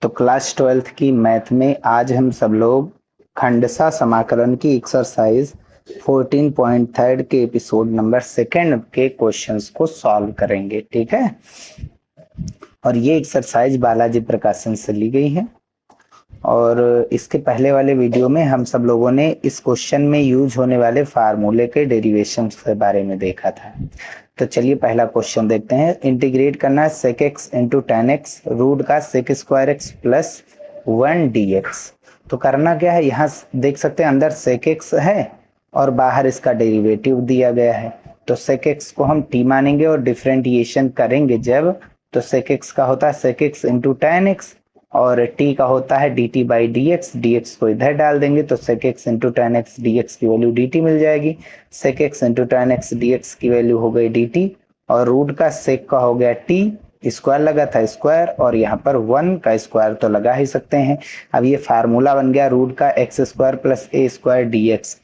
तो class 12th की math में आज हम सब लोग खंडसा समाकलन की एक्सरसाइज 14.3 के एपिसोड नंबर 2 के क्वेश्चंस को सॉल्व करेंगे। ठीक है, और ये एक्सरसाइज बालाजी प्रकाशन से ली गई है और इसके पहले वाले वीडियो में हम सब लोगों ने इस क्वेश्चन में यूज होने वाले फार्मूले के डेरिवेशन के बारे में देखा था। तो चलिए पहला क्वेश्चन देखते हैं। इंटीग्रेट करना है sec x into tan x root का sec square x plus 1 dx। तो करना क्या है, यहाँ देख सकते हैं अंदर sec x है और बाहर इसका डेरिवेटिव दिया गया है। तो sec x को हम t मानेंगे और डिफरेंटिएशन करेंगे जब, तो sec x का होता है sec x into tan x और t का होता है dt by D x. D x को इधर डाल देंगे तो sec x into tan x d x की वैल्यू dt मिल जाएगी। sec x into tan x d x की वैल्यू हो गई dt और रूट का sec का हो गया t, स्क्वायर लगा था स्क्वायर और यहाँ पर 1 का स्क्वायर तो लगा ही सकते हैं। अब ये फार्मूला बन गया रूट का x square plus a square d x.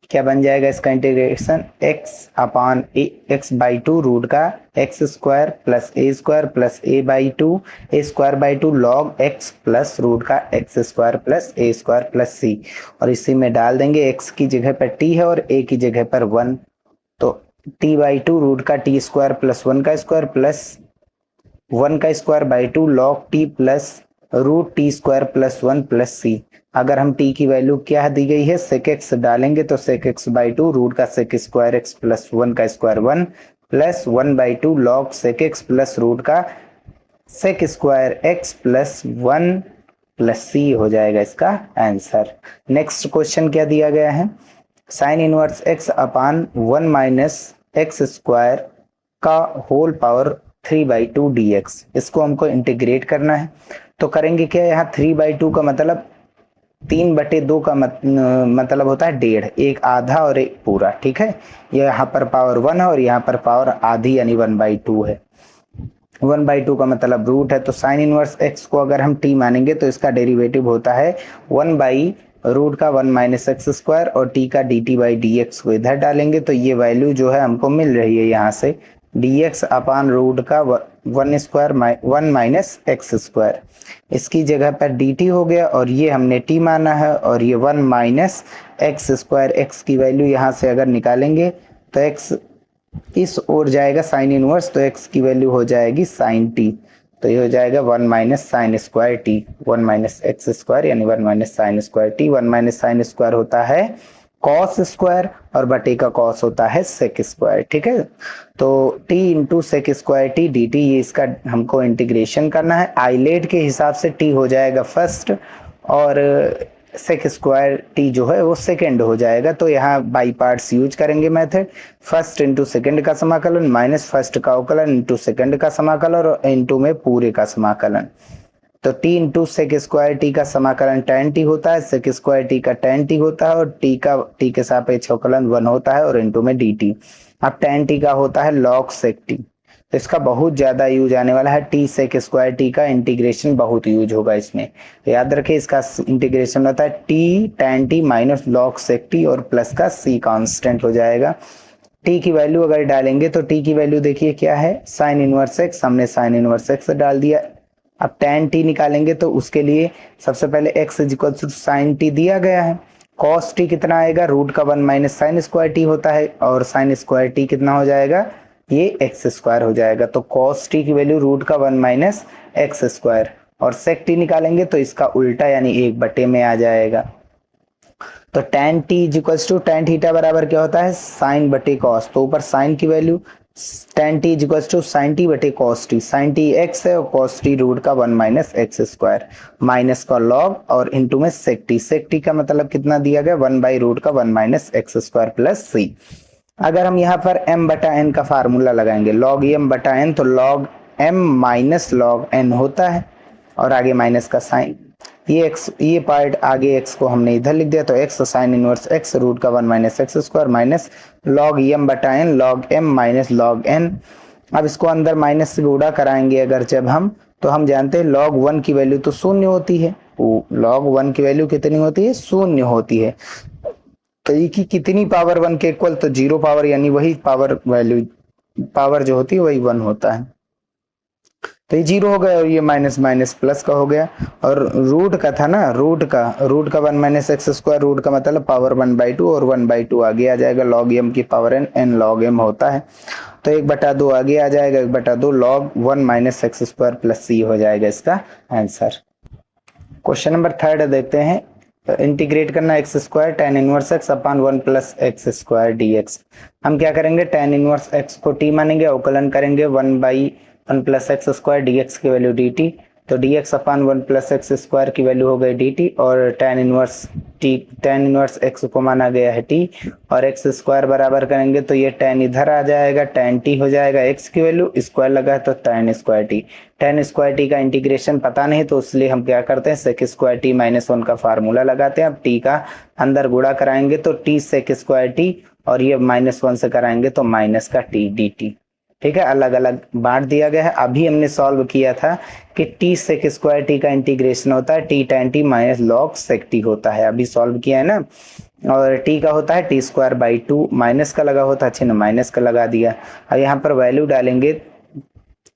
क्या बन जाएगा इसका integration, x upon x by two root का x square plus a by two a square by two log x plus root का x square plus a square plus c, और इसी में डाल देंगे x की जगह पर t है और a की जगह पर 1, तो t बाई टू रूट का टी स्क्वायर प्लस 1 का स्क्वायर प्लस 1 का square by two log t plus root t square plus 1 plus c. अगर हम t की वैल्यू क्या दी गई है sec x डालेंगे तो sec x by two root का sec स्क्वायर x प्लस 1 का square 1 plus 1 by two log sec x plus root का sec square x plus 1 plus c हो जाएगा इसका आंसर। नेक्स्ट क्वेश्चन क्या दिया गया है, साइन इनवर्स x अपान 1 माइनस एक्स स्क्वायर का होल पावर 3/2 dx। इसको हमको इंटीग्रेट करना है। तो करेंगे क्या, यहाँ 3/2 का मतलब 3/2 का मतलब होता है डेढ़, एक आधा और एक पूरा। ठीक है, ये यहाँ पर पावर 1 है और यहाँ पर पावर आधी यानी 1/2 है। 1/2 का मतलब रूट है, तो साइन इनवर्स x को अगर हम t मानेंगे तो इसका डेरिवेटिव होता है 1 बाई रूट का 1 माइनस एक्स स्क्वायर और t का dt बाई डी एक्स को इधर डालेंगे तो ये वैल्यू जो है हमको मिल रही है यहाँ से dx अपान रूट का 1 माइनस एक्स स्क्वायर। इसकी जगह पर dt हो गया और ये हमने t माना है और ये 1 माइनस एक्स स्क्वायर, x की वैल्यू यहाँ से अगर निकालेंगे तो x इस ओर जाएगा साइन इनवर्स, तो x की वैल्यू हो जाएगी साइन t, तो ये हो जाएगा 1 minus sine square T, 1 minus x square यानी 1 minus sine square T. 1 minus sine square होता है कॉस स्क्वायर और बटे का कॉस होता है सेक स्क्वायर। ठीक है, तो t into sec square t d t, ये इसका हमको इंटीग्रेशन करना है। आइलेट के हिसाब से t हो जाएगा फर्स्ट और सेक स्क्वायर टी जो है वो सेकेंड हो जाएगा। तो यहाँ बाई पार्ट्स यूज करेंगे मेथड, फर्स्ट इंटू सेकेंड का समाकलन माइनस फर्स्ट का अवकलन इंटू सेकेंड का समाकलन और इंटू में पूरे का समाकलन। तो t into sec square t का समाकलन tan t होता है, सेक स्क्वायर टी का tan t होता है और t के सापेक्ष अवकलन 1 होता है और इंटू में dt। अब tan t का होता है log sec t, तो इसका बहुत ज्यादा यूज आने वाला है। t सेक स्क्वायर टी का इंटीग्रेशन बहुत यूज होगा इसमें, तो याद रखिए इसका इंटीग्रेशन होता है t tan t minus log sec t और प्लस का c कांस्टेंट हो जाएगा। t की वैल्यू अगर डालेंगे तो t की वैल्यू देखिए क्या है, साइन इनवर्स x, हमने साइन इनवर्स x डाल दिया। अब tan t निकालेंगे तो उसके लिए सबसे पहले x is equal to sine t दिया गया है, cos t कितना आएगा, रूट का 1 माइनस साइन स्क्वायर t होता है और साइन स्क्वायर t कितना हो जाएगा, ये एक्स स्क्वायर हो जाएगा। तो cos t की वैल्यू रूट का 1 माइनस एक्स स्क्वायर और sec t निकालेंगे तो इसका उल्टा यानी 1 में आ जाएगा। तो tan t is equal to tan theta बराबर क्या होता है, साइन बटे कॉस, तो ऊपर साइन की value tan t is equal to sine t बटे cos t, sine t x है और कॉस टी रूट का 1 माइनस एक्स स्क्वायर माइनस का लॉग और इंटू में सेक टी का मतलब कितना दिया गया, 1 बाई रूट का 1 minus x square plus c. अगर हम यहाँ पर m बटा n का फार्मूला लगाएंगे log m बटा n, तो log m minus log n होता है और आगे माइनस का साइन, ये पार्ट आगे x को हमने इधर लिख दिया तो x sine inverse x root का 1 minus x square minus log m बटा n log m minus log n। अब इसको अंदर माइनस से गुणा कराएंगे अगर जब हम, तो हम जानते हैं log 1 की वैल्यू तो शून्य होती है, log 1 की वैल्यू कितनी होती है, शून्य होती है। तो e की कितनी पावर 1 के इक्वल, तो 0 पावर यानी वही पावर वैल्यू, पावर जो होती है वही 1 होता है। तो ये जीरो हो गया और ये माइनस माइनस प्लस का हो गया। और रूट का था ना, रूट का 1 माइनस एक्स स्क्वायर, रूट का मतलब पावर 1/2 और 1/2 आगे आ जाएगा, लॉग एम की पावर एन लॉग एम होता है। तो 1/2 आगे आ जाएगा, 1/2 log 1 minus x square plus c हो जाएगा इसका आंसर। क्वेश्चन नंबर थर्ड देखते हैं। इंटीग्रेट करना x square tan inverse x upon 1 plus x square d x. हम क्या करेंगे, टेन इनवर्स एक्स को टी मानेंगे, अवकलन करेंगे 1/1 plus x square d x की वैल्यू डी टी। तो D x upon 1 plus x square की वैल्यू हो गई डी टी, और टेन इनवर्स एक्स को माना गया है टी, और एक्स स्क्वायर बराबर करेंगे तो ये टेन इधर आ जाएगा, टेन टी हो जाएगा, एक्स की वैल्यू स्क्वायर लगा है तो ten square T. Ten square t का इंटीग्रेशन पता नहीं तो इसलिए हम क्या करते हैं, सेक स्क्वायर टी माइनस 1 का फार्मूला लगाते हैं। अब टी का अंदर गुणा कराएंगे तो टी सेक स्क्वायर टी, और ये -1 से कराएंगे तो माइनस का टी डी टी। ठीक है, अलग अलग बांट दिया गया है। अभी हमने सॉल्व किया था कि टी सेक स्क्वायर टी का इंटीग्रेशन होता है t tan t minus log sec t होता है, अभी सॉल्व किया है ना। और टी का होता है टी स्क्वायर बाई 2, माइनस का लगा होता है, अच्छे ने माइनस का लगा दिया। और यहाँ पर वैल्यू डालेंगे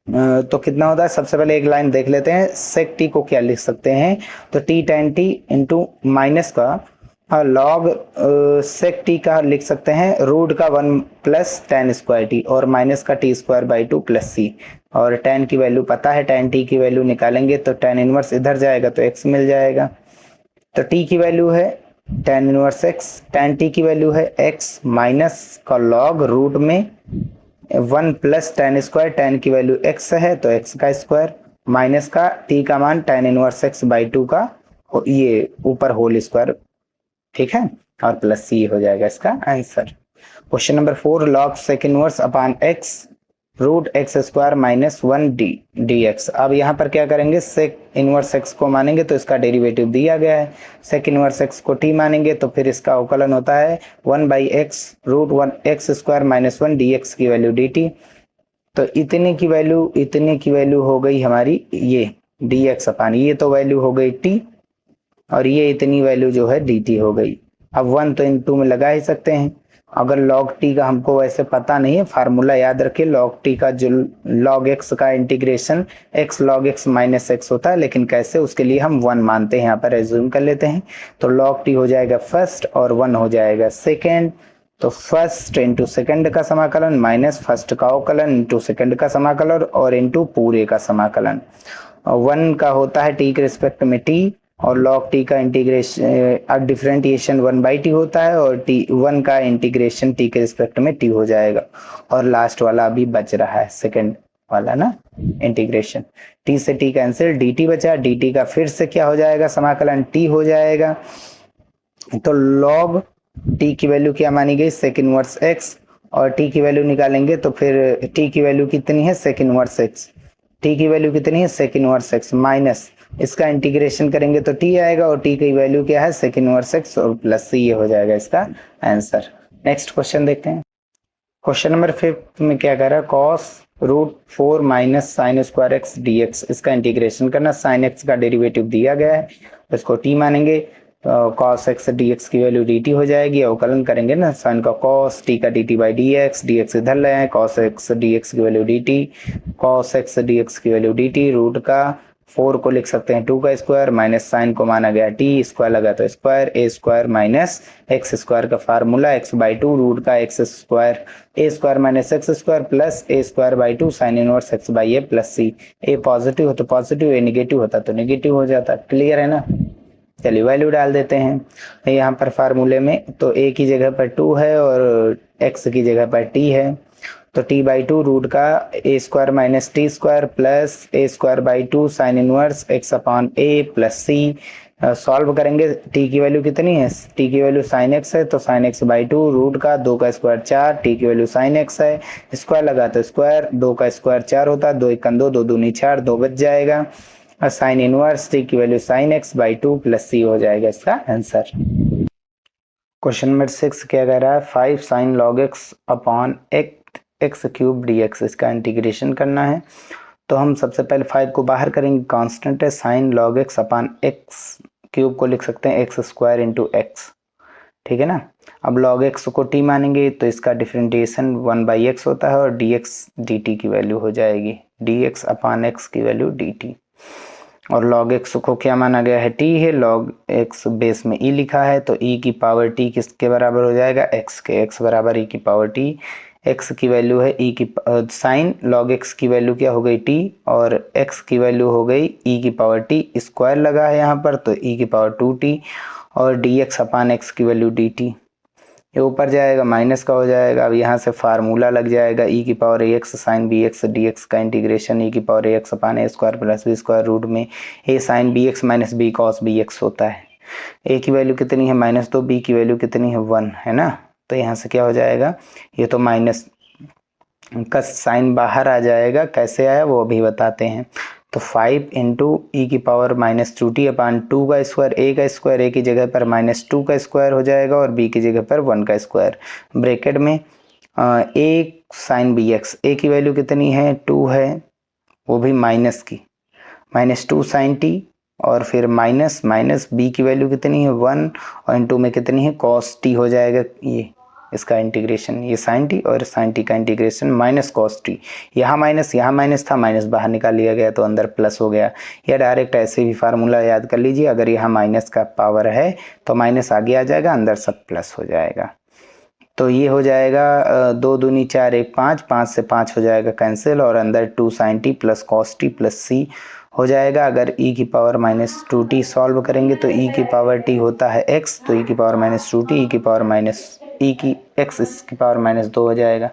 तो कितना होता है, सबसे पहले एक लाइन देख लेते हैं, सेक टी को क्या लिख सकते हैं, तो T tan T into minus का लॉग सेक टी का लिख सकते हैं रूट का 1 प्लस टेन स्क्वायर टी, और माइनस का t square by 2 plus c. और टेन की वैल्यू पता है, टेन टी की वैल्यू निकालेंगे तो टेन इनवर्स इधर जाएगा तो एक्स मिल जाएगा। तो टी की वैल्यू है tan inverse x, ten T की वैल्यू है एक्स माइनस का लॉग रूट में 1 प्लस टेन स्क्वायर, टेन की वैल्यू एक्स है तो एक्स का स्क्वायर, माइनस का टी का मान टेन इनवर्स एक्स बाई 2 का ये ऊपर होल स्क्वायर, ठीक है, और प्लस सी हो जाएगा इसका answer. Question number 4, log sec inverse upon x root x square minus 1 d x. अब यहाँ पर क्या करेंगे, सेक इनवर्स एक्स को मानेंगे तो इसका डेरिवेटिव दिया गया है, सेक इनवर्स एक्स को टी मानेंगे तो फिर इसका अवकलन होता है 1/x root 1 x square minus 1 d x की वैल्यू डी टी। तो इतने की वैल्यू हो गई हमारी ये डी एक्स अपान, ये तो वैल्यू हो गई टी, और ये इतनी वैल्यू जो है डी टी हो गई। अब 1 तो इन 2 में लगा ही सकते हैं। अगर log t का हमको वैसे पता नहीं है, फार्मूला याद रखिए, log t का जो log x का integration x log x minus x होता है, लेकिन कैसे, उसके लिए हम 1 मानते हैं, यहाँ पर एज्यूम कर लेते हैं। तो log t हो जाएगा फर्स्ट और 1 हो जाएगा सेकेंड। तो फर्स्ट इंटू सेकेंड का समाकलन माइनस फर्स्ट का अवकलन इंटू सेकेंड का समाकलन और इंटू पूरे का समाकलन। 1 का होता है t के रिस्पेक्ट में t, और log t का इंटीग्रेशन डिफरेंटिएशन 1/t होता है, और t1 का इंटीग्रेशन t के रिस्पेक्ट में t हो जाएगा। और लास्ट वाला अभी बच रहा है सेकंड वाला ना इंटीग्रेशन, t से t कैंसिल, dt बचा, dt का फिर से क्या हो जाएगा, समाकलन t हो जाएगा। तो log t की वैल्यू क्या मानी गई, सेक इनवर्स x, और t की वैल्यू निकालेंगे तो फिर t की वैल्यू कितनी है, सेक इनवर्स x, t की वैल्यू कितनी है, सेक इनवर्स x माइनस इसका इंटीग्रेशन करेंगे तो t आएगा, और t की वैल्यू क्या है, सेक इनवर्स x और प्लस c, ये हो जाएगा इसका आंसर। नेक्स्ट क्वेश्चन देखते हैं। क्वेश्चन नंबर 5 में क्या कह रहा है, cos root 4 minus sine square x d x, इसका इंटीग्रेशन करना, साइन एक्स का डेरिवेटिव दिया गया है, इसको t मानेंगे, cos x डी एक्स की वैल्यू dt हो जाएगी, अवकलन करेंगे ना साइन का cos t का dt बाई डी एक्स इधर ले आए, cos x dx की value dt, cos x dx की वैल्यू dt, रूट का 4 को लिख सकते हैं 2 का स्क्वायर, माइनस साइन को माना गया t, स्क्वायर लगा तो square, a square minus x square का फार्मूला x बाई 2 रूट का x square, a square minus x square plus a square by 2 sine inverse x by a plus c. A positive हो तो positive, ए negative होता तो negative हो जाता। Clear है ना, चलिए वैल्यू डाल देते हैं यहाँ पर फार्मूले में। तो a की जगह पर 2 है और x की जगह पर t है, तो t बाई 2 रूट का a square minus t square plus a square by 2 sine inverse x upon a plus c. Solve करेंगे, t की वैल्यू कितनी है, t की वैल्यू साइन x है तो साइन x बाई 2 रूट का 2 का स्क्वायर 4, t की वैल्यू साइन x है, स्क्वायर लगा तो स्क्वायर, 2 का स्क्वायर 4 होता है, 2 1 2, 2 दूनी 4, 2 बच जाएगा, और साइन इनवर्स t की value sine x by 2 plus c हो जाएगा इसका आंसर। क्वेश्चन नंबर 6 क्या कह रहा है, 5 sign log x upon x cube D x, इसका इंटीग्रेशन करना है। तो हम सबसे पहले 5 को बाहर करेंगे, कांस्टेंट है, sign log x upon x cube को लिख सकते हैं एक्स स्क्वायर इंटू एक्स, ठीक है ना। अब log x को t मानेंगे तो इसका डिफरेंटिएशन 1/x होता है, और dx dt की वैल्यू हो जाएगी dx अपान x की वैल्यू dt। और log x को क्या माना गया है, t है, log x बेस में e लिखा है, तो e की पावर t किसके बराबर हो जाएगा, x के। x बराबर e की पावर t, x की वैल्यू है e की साइन log x की वैल्यू क्या हो गई t, और x की वैल्यू हो गई e की पावर t, स्क्वायर लगा है यहाँ पर तो e की पावर 2t, और dx अपान x की वैल्यू dt। ये ऊपर जाएगा माइनस का हो जाएगा। अब यहाँ से फार्मूला लग जाएगा e की power ax sine bx dx का इंटीग्रेशन e की power ax upon a square plus b square root में a sine bx minus b cos bx होता है। a की वैल्यू कितनी है -2, b की वैल्यू कितनी है 1 है ना, तो यहाँ से क्या हो जाएगा, ये तो माइनस का साइन बाहर आ जाएगा, कैसे आया वो अभी बताते हैं। तो 5 इंटू ई की पावर -2t अपान 2 का स्क्वायर, a की जगह पर -2 का स्क्वायर हो जाएगा और b की जगह पर 1 का स्क्वायर, ब्रैकेट में a साइन bx, a की वैल्यू कितनी है 2 है, वो भी माइनस की, -2 साइन t, और फिर माइनस b की वैल्यू कितनी है 1, और इंटू में कितनी है cos t हो जाएगा, ये इसका इंटीग्रेशन, ये साइन टी और साइन टी का इंटीग्रेशन माइनस कॉस टी, यहाँ माइनस था, माइनस बाहर निकाल लिया गया तो अंदर प्लस हो गया। या डायरेक्ट ऐसे भी फार्मूला याद कर लीजिए, अगर यहाँ माइनस का पावर है तो माइनस आगे आ जाएगा, अंदर सब प्लस हो जाएगा। तो ये हो जाएगा 2 दूनी 4 1 5, 5 से 5 हो जाएगा कैंसिल, और अंदर 2 sine t plus cos t plus c हो जाएगा। अगर e की पावर -2t सॉल्व करेंगे तो e की पावर t होता है x, तो e की पावर -2t, e की पावर x इसकी पावर -2 हो जाएगा।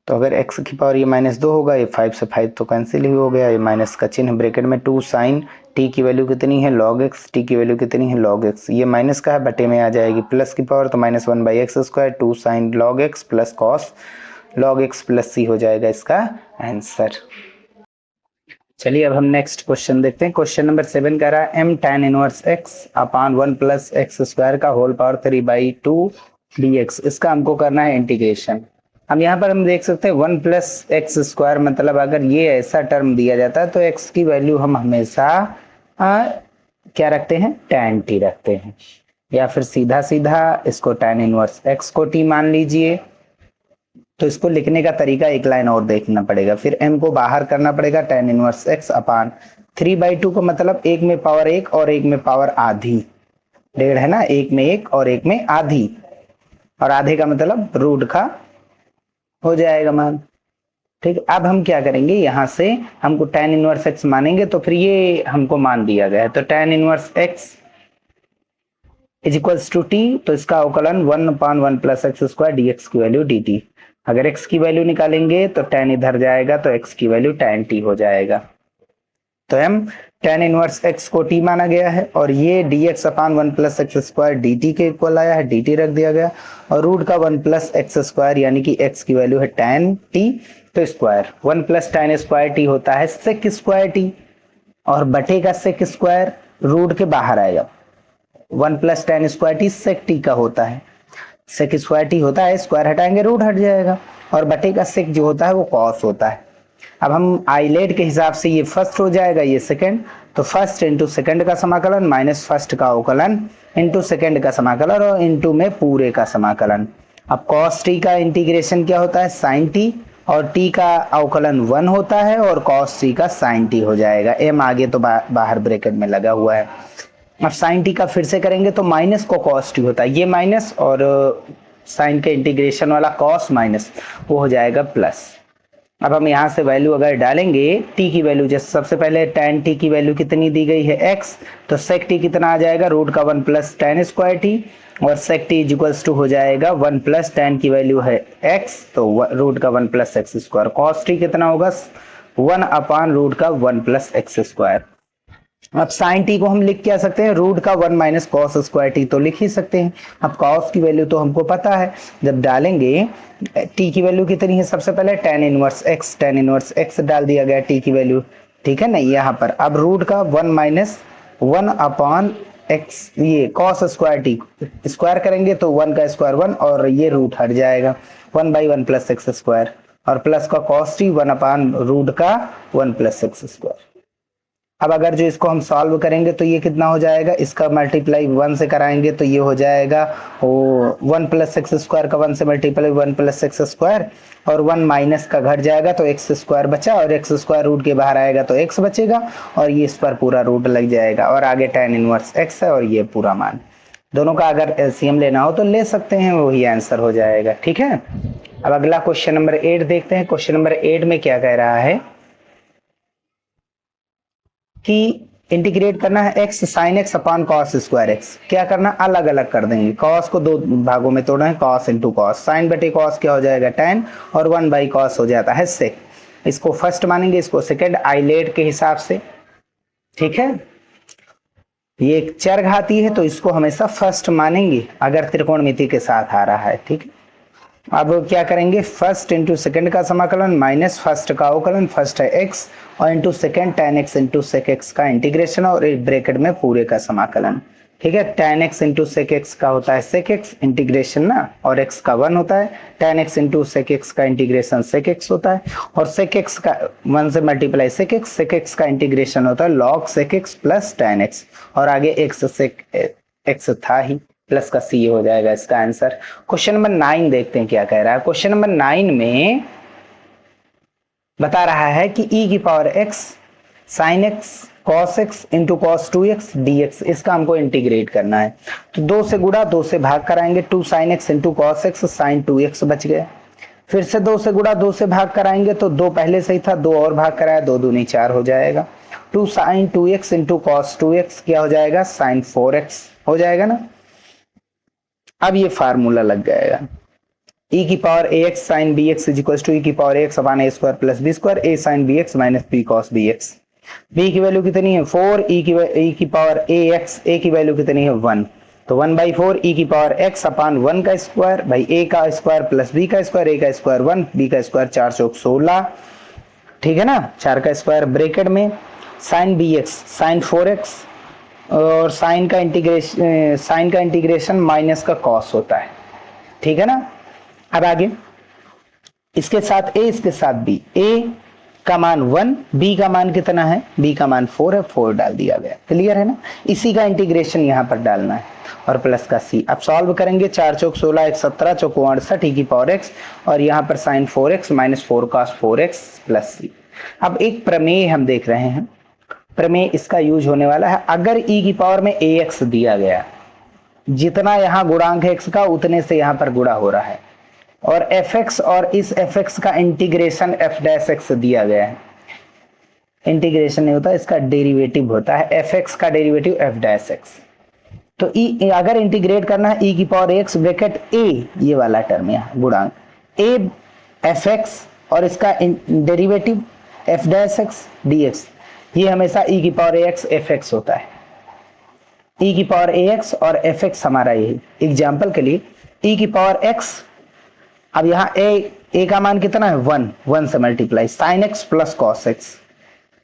तो अगर x की पावर ये -2 होगा, ये 5 से 5 तो कैंसिल ही हो गया, ये माइनस का चिन्ह, ब्रैकेट में 2 साइन t की वैल्यू कितनी है log x, t की वैल्यू कितनी है log x, ये माइनस का है बटे में आ जाएगी प्लस की पावर, तो -1/x square 2 sine log x plus cos log x plus c हो जाएगा इसका आंसर। चलिए अब हम नेक्स्ट क्वेश्चन देखते हैं। क्वेश्चन नंबर 7 कह रहा है m tan इनवर्स x अपान 1 प्लस एक्स स्क्वायर का होल पावर 3/2 dx, इसका हमको करना है इंटीग्रेशन। हम यहाँ पर हम देख सकते हैं 1 प्लस एक्स स्क्वायर, मतलब अगर ये ऐसा टर्म दिया जाता है तो x की वैल्यू हम हमेशा क्या रखते हैं, tan t रखते हैं, या फिर सीधा सीधा इसको tan इनवर्स x को t मान लीजिए। तो इसको लिखने का तरीका एक लाइन और देखना पड़ेगा, फिर m को बाहर करना पड़ेगा, tan इनवर्स x अपान 3/2 का मतलब एक में पावर 1 और एक में पावर आधी, 1.5 है ना, एक में 1 और एक में आधी, और आधे का मतलब रूट का हो जाएगा मान। ठीक, अब हम क्या करेंगे, यहाँ से हमको tan इनवर्स x मानेंगे, तो फिर ये हमको मान दिया गया है, तो tan inverse x is equals to t, तो इसका अवकलन 1/1 प्लस एक्स स्क्वायर dx की वैल्यू dt। अगर x की वैल्यू निकालेंगे तो tan इधर जाएगा, तो x की वैल्यू tan t हो जाएगा। तो हम tan इनवर्स x को t माना गया है, और ये dx अपान 1 प्लस एक्स स्क्वायर dt के इक्वल आया है, dt रख दिया गया, और रूट का 1 प्लस एक्स स्क्वायर यानी कि x की वैल्यू है tan t, तो square 1 plus tan square t होता है sec स्क्वायर t, और बटे का sec स्क्वायर रूट के बाहर आएगा, 1 plus tan square t sec t का होता है, सेक स्क्वायर टी होता है, स्क्वायर हटाएंगे रूट हट जाएगा, और बटे का सेक जो होता है वो कॉस होता है। अब हम आइलेट के हिसाब से ये फर्स्ट हो जाएगा, ये सेकंड, तो फर्स्ट इंटू सेकंड का समाकलन माइनस फर्स्ट का अवकलन इंटू सेकंड का समाकलन और इंटू में पूरे का समाकलन। अब कॉस टी का इंटीग्रेशन क्या होता है, साइन टी, और टी का अवकलन 1 होता है, और कॉस टी का साइन टी हो जाएगा, एम आगे तो बाहर ब्रैकेट में लगा हुआ है। अब साइन टी का फिर से करेंगे तो माइनस को कॉस टी होता है, ये माइनस और साइन के इंटीग्रेशन वाला कॉस माइनस, वो हो जाएगा प्लस। अब हम यहाँ से वैल्यू अगर डालेंगे टी की वैल्यू, जैसे सबसे पहले tan टी की वैल्यू कितनी दी गई है x, तो sec टी कितना आ जाएगा, रूट का 1 प्लस tan स्क्वायर टी, और sec टी इक्वल्स टू हो जाएगा 1 प्लस tan की वैल्यू है x, तो रूट का 1 plus x square, cos T कितना होगा 1 अपान रूट का 1 प्लस एक्स स्क्वायर। अब साइन टी को हम लिख क्या सकते हैं, रूट का 1 माइनस कॉस स्क्वायर टी तो लिख ही सकते हैं। अब कॉस की वैल्यू तो हमको पता है, जब डालेंगे टी की वैल्यू कितनी है, सबसे पहले tan इनवर्स x डाल दिया गया टी की वैल्यू, ठीक है ना, यहाँ पर। अब रूट का 1 माइनस 1 अपॉन एक्स, ये कॉस स्क्वायर टी स्क्वायर करेंगे तो 1 का स्क्वायर 1, और ये रूट हट जाएगा 1/1 प्लस एक्स स्क्वायर, और प्लस का कॉस टी 1 अपॉन रूट का 1 प्लस एक्स स्क्वायर। अब अगर जो इसको हम सॉल्व करेंगे तो ये कितना हो जाएगा, इसका मल्टीप्लाई 1 से कराएंगे तो ये हो जाएगा वो 1 प्लस एक्स स्क्वायर का 1 से मल्टीप्लाई 1 प्लस एक्स स्क्वायर, और 1 माइनस का घट जाएगा तो एक्स स्क्वायर बचा, और एक्स स्क्वायर रूट के बाहर आएगा तो एक्स बचेगा, और ये इस पर पूरा रूट लग जाएगा, और आगे tan इनवर्स एक्स है और ये पूरा मान। दोनों का अगर एलसीएम लेना हो तो ले सकते हैं, वही आंसर हो जाएगा। ठीक है, अब अगला क्वेश्चन नंबर 8 देखते हैं। क्वेश्चन नंबर 8 में क्या कह रहा है कि इंटीग्रेट करना है x sign x upon cos square x. क्या करना, अलग अलग कर देंगे, कॉस को दो भागों में तोड़ना है, कॉस इंटू कॉस, साइन बटे कॉस क्या हो जाएगा tan, और 1 बाई कॉस हो जाता है सेक। इसको फर्स्ट मानेंगे, इसको सेकेंड, आइलेट के हिसाब से। ठीक है, ये एक चरघाती है तो इसको हमेशा फर्स्ट मानेंगे अगर त्रिकोणमिति के साथ आ रहा है। ठीक है, अब क्या करेंगे, फर्स्ट इंटू सेकेंड का समाकलन माइनस फर्स्ट का अवकलन, फर्स्ट है एक्स और into second tan x into sec x का इंटीग्रेशन, और एक ब्रैकेट में पूरे का समाकलन। ठीक है, tan x into sec x का होता है सेक एक्स इंटीग्रेशन ना, और x का 1 होता है, tan x into sec x का इंटीग्रेशन सेक एक्स होता है, और सेक एक्स का 1 से मल्टीप्लाई सेक एक्स का इंटीग्रेशन होता है log sec x plus tan x, और आगे x सेक एक्स था ही, प्लस का सी हो जाएगा इसका आंसर। क्वेश्चन नंबर 9 देखते हैं क्या कह रहा है। क्वेश्चन नंबर 9 में बता रहा है कि e की power x sine x cos x into cos 2x dx, इसका हमको इंटीग्रेट करना है। तो 2 से गुणा 2 से भाग कराएंगे, 2 sine x into cos x sine 2x बच गया। फिर से 2 से गुणा 2 से भाग कराएंगे तो 2 पहले से ही था, 2 और भाग कराया, 2 दूनी 4 हो जाएगा। 2 sign 2x into cos 2x क्या हो जाएगा, साइन 4x हो जाएगा ना। अब ये फार्मूला लग जाएगा, e की power ax sine bx is equal to e की power ax upon a square plus b square a sine bx minus b cos bx। b की वैल्यू कितनी है 4, e की पावर ax, a की value कितनी है 1, तो 1/4 e की पावर x अपॉन 1 का स्क्वायर भाई a का स्क्वायर प्लस b का स्क्वायर, a का स्क्वायर 1, b का स्क्वायर 4 चौक 16। ठीक है ना, 4 का स्क्वायर ब्रैकेट में साइन bx साइन 4x, और साइन का इंटीग्रेशन माइनस का कॉस होता है। ठीक है ना, अब आगे इसके साथ a इसके साथ b, a का मान 1, b का मान कितना है, b का मान 4 है, 4 डाल दिया गया। क्लियर है ना, इसी का इंटीग्रेशन यहाँ पर डालना है, और प्लस का c। अब सॉल्व करेंगे, 4 चौक 16, 1 17 चौक 68 e की पावर x, और यहाँ पर sine 4x minus 4 cos 4x plus c। अब एक प्रमेय हम देख रहे हैं, प्रमेय इसका यूज होने वाला है। अगर e की पावर में ax दिया गया, जितना यहाँ गुणांक है x का उतने से यहाँ पर गुणा हो रहा है, और fx और इस fx का इंटीग्रेशन f डैश x दिया गया है। इंटीग्रेशन नहीं होता, इसका डेरिवेटिव होता है, fx का डेरिवेटिव f डैश x। तो e अगर इंटीग्रेट करना है e की पावर x ब्रैकेट a, ये वाला टर्म यहाँ गुणांक a fx और इसका derivative f dash x dx, ये हमेशा e की पावर ax fx होता है। e की पावर ax और fx हमारा ये एग्जाम्पल के लिए e की पावर x, अब यहाँ a का मान कितना है 1 से multiply sine x plus cos x,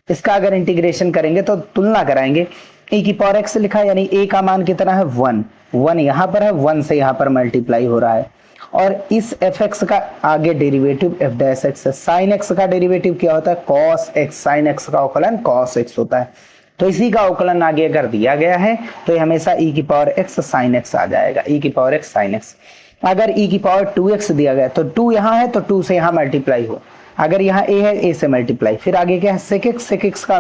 इसका अगर इंटीग्रेशन करेंगे तो तुलना कराएंगे, e की पावर x लिखा यानी a का मान कितना है 1 यहाँ पर है, 1 से यहाँ पर मल्टीप्लाई हो रहा है, और इस fx का आगे डेरिवेटिव f डैश x है। साइन x का डेरिवेटिव क्या होता है cos x, साइन x का अवकलन cos x होता है। तो इसी का अवकलन आगे अगर दिया गया है तो ये हमेशा e की पावर x साइन x आ जाएगा, e की पावर x साइन x। अगर e की पावर 2x दिया गया तो 2 यहाँ है तो 2 से यहाँ मल्टीप्लाई हो, अगर यहाँ a है a से मल्टीप्लाई, फिर आगे क्या है sec x का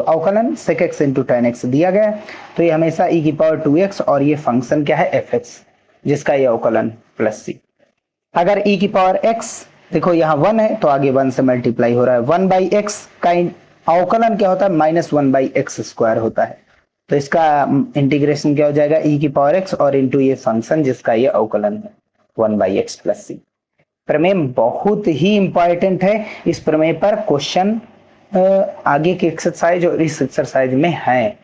अवकलन sec x into tan x दिया गया, तो ये हमेशा e की पावर 2x, और ये फंक्शन क्या है fx, जिसका ये अवकलन प्लस c। अगर e की पावर x देखो यहाँ 1 है तो आगे 1 से मल्टीप्लाई हो रहा है, 1/x का अवकलन क्या होता है माइनस 1/x स्क्वायर होता है, तो इसका इंटीग्रेशन क्या हो जाएगा e की पावर x और इंटू ये फंक्शन जिसका ये अवकलन है 1/x प्लस c। प्रमेय बहुत ही इंपॉर्टेंट है, इस प्रमेय पर क्वेश्चन आगे के एक्सरसाइज और इस एक्सरसाइज में है।